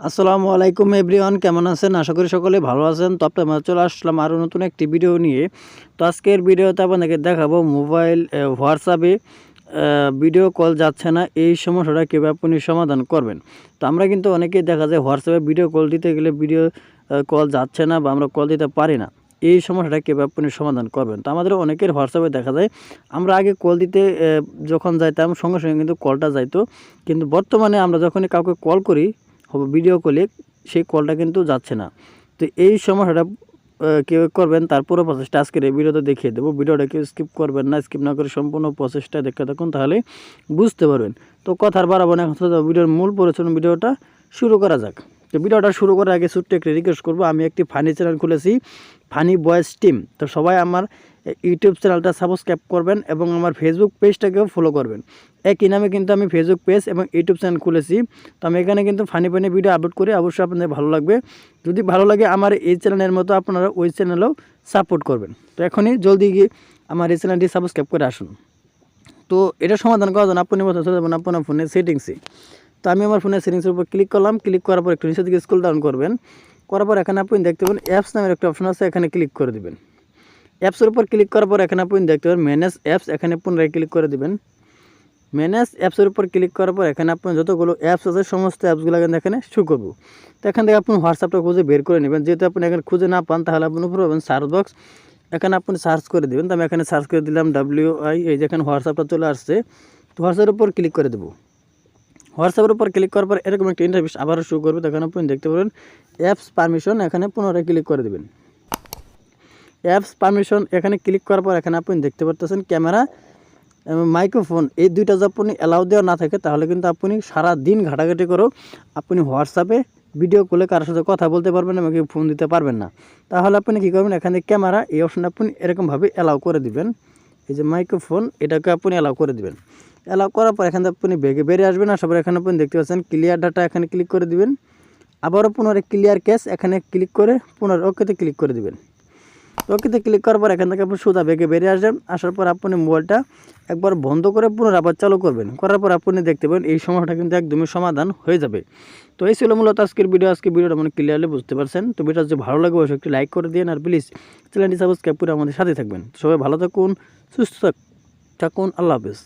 আসসালামু আলাইকুম এভরিওয়ান, কেমন আছেন? আশা করি সকলে ভালো আছেন। তো আপনার চলে আসলাম আরও নতুন একটি ভিডিও নিয়ে। তো আজকের ভিডিওতে আপনাদেরকে দেখাবো মোবাইল হোয়াটসঅ্যাপে ভিডিও কল যাচ্ছে না, এই সমস্যাটা কীভাবে আপনি সমাধান করবেন। তো আমরা কিন্তু অনেকেই দেখা যায় হোয়াটসঅ্যাপে ভিডিও কল দিতে গেলে ভিডিও কল যাচ্ছে না বা আমরা কল দিতে পারি না, এই সমস্যাটা কীভাবে আপনি সমাধান করবেন। তো আমাদের অনেকের হোয়াটসঅ্যাপে দেখা যায় আমরা আগে কল দিতে যখন যাইতাম সঙ্গে সঙ্গে কিন্তু কলটা যাইতো, কিন্তু বর্তমানে আমরা যখনই কাউকে কল করি ভিডিও কলে, সেই কলটা কিন্তু যাচ্ছে না। তো এই সমস্যাটা কীভাবে করবেন তার পুরো প্রসেসটা আজকের এই ভিডিওতে দেখিয়ে দেবো। ভিডিওটা কেউ স্কিপ করবেন না, স্কিপ না করে সম্পূর্ণ প্রসেসটা দেখতে থাকুন, তাহলে বুঝতে পারবেন। তো কথার বাড়াবো না, এখন ভিডিওর মূল পরিচালনা ভিডিওটা শুরু করা যাক। তো ভিডিওটা শুরু করার আগে ছোট্ট একটি রিকোয়েস্ট করবো, আমি একটি ফানি চ্যানেল খুলেছি, ফানি বয়েস টিম। তো সবাই আমার ইউটিউব চ্যানেলটা সাবস্ক্রাইব করবেন এবং আমার ফেসবুক পেজটাকেও ফলো করবেন। একই নামে কিন্তু আমি ফেসবুক পেজ এবং ইউটিউব চ্যানেল খুলেছি। তো আমি এখানে কিন্তু ফানি ফানি ভিডিও আপলোড করি, অবশ্যই আপনাদের ভালো লাগবে। যদি ভালো লাগে আমার এই চ্যানেলের মতো আপনারা ওই চ্যানেলেও সাপোর্ট করবেন। তো এখনই জলদি গিয়ে আমার এই চ্যানেলটি সাবস্ক্রাইব করে আসুন। তো এটা সমাধান করার জন্য আপনি মতো চলে যাবেন আপনার ফোনের সেটিংসে। তো আমি আমার ফোনের সেটিংসের উপর ক্লিক করলাম। ক্লিক করার পর একটু নিচের দিকে স্ক্রল ডাউন করবেন। করার পর এখানে আপনি দেখতে পাবেন অ্যাপস নামের একটা অপশন আছে, এখানে ক্লিক করে দেবেন। অ্যাপসের উপর ক্লিক করার পর এখানে আপনি দেখতে পাবেন ম্যানেজ অ্যাপস, এখানে পুনরায় ক্লিক করে দেবেন। ম্যানেজ অ্যাপসের উপর ক্লিক করার পর এখানে আপনি যতগুলো অ্যাপস আছে সমস্ত অ্যাপসগুলো এখানে শো করবো। তো এখান থেকে আপনি হোয়াটসঅ্যাপটা খুঁজে বের করে নেবেন। যেহেতু আপনি এখানে খুঁজে না পান তাহলে আপনি উপরে পাবেন সার্চ বক্স, এখানে আপনি সার্চ করে দেবেন। তো আমি এখানে সার্চ করে দিলাম WI, এই যেখানে হোয়াটসঅ্যাপটা চলে আসছে। তো হোয়াটসঅ্যাপের উপর ক্লিক করে দেবো। হোয়াটসঅ্যাপের উপর ক্লিক করার পর এরকম একটা ইন্টারফেস আবারও শো করবে। তখন আপনি দেখতে পাবেন অ্যাপস পারমিশন, এখানে পুনরায় ক্লিক করে দেবেন। অ্যাপস পারমিশন এখানে ক্লিক করার পর এখানে আপনি দেখতে পাচ্ছেন ক্যামেরা এবং মাইক্রোফোন, এই দুইটা যদি আপনি অ্যালাউ দেওয়া না থাকে তাহলে কিন্তু আপনি সারাদিন ঘাটাঘাটি করেও আপনি হোয়াটসঅ্যাপে ভিডিও কলে কারোর সাথে কথা বলতে পারবেন এবং ফোন দিতে পারবেন না। তাহলে আপনি কী করবেন, এখানে ক্যামেরা এই অপশানটা আপনি এরকমভাবে অ্যালাউ করে দিবেন। এই যে মাইক্রোফোন, এটাকে আপনি অ্যালাউ করে দিবেন। অ্যালাউ করার পর এখানে আপনি বেরিয়ে আসবেন। আসার পর এখানে আপনি দেখতে পাচ্ছেন ক্লিয়ার ডাটা, এখানে ক্লিক করে দিবেন। আবারও পুনরায় ক্লিয়ার ক্যাশ, এখানে ক্লিক করে পুনরায় ওকেতে ক্লিক করে দিবেন। ওকেতে ক্লিক করার পর এখান থেকে আপনি সোজা বেরিয়ে আসবেন। আসার পর আপনি মোবাইলটা একবার বন্ধ করে পুনরায় আবার চালু করবেন। করার পর আপনি দেখতে পাবেন এই সমস্যাটা কিন্তু একদমই সমাধান হয়ে যাবে। তো এই ছিল মূলত আজকের ভিডিও। আজকের ভিডিওটা মানে ক্লিয়ারলি বুঝতে পারছেন। তো ভিডিওটা যদি ভালো লাগে অবশ্যই একটি লাইক করে দিন, আর প্লিজ চ্যানেলটি সাবস্ক্রাইব করে আমাদের সাথে থাকবেন। সবাই ভালো থাকুন, সুস্থ থাকুন, আল্লাহ হাফেজ।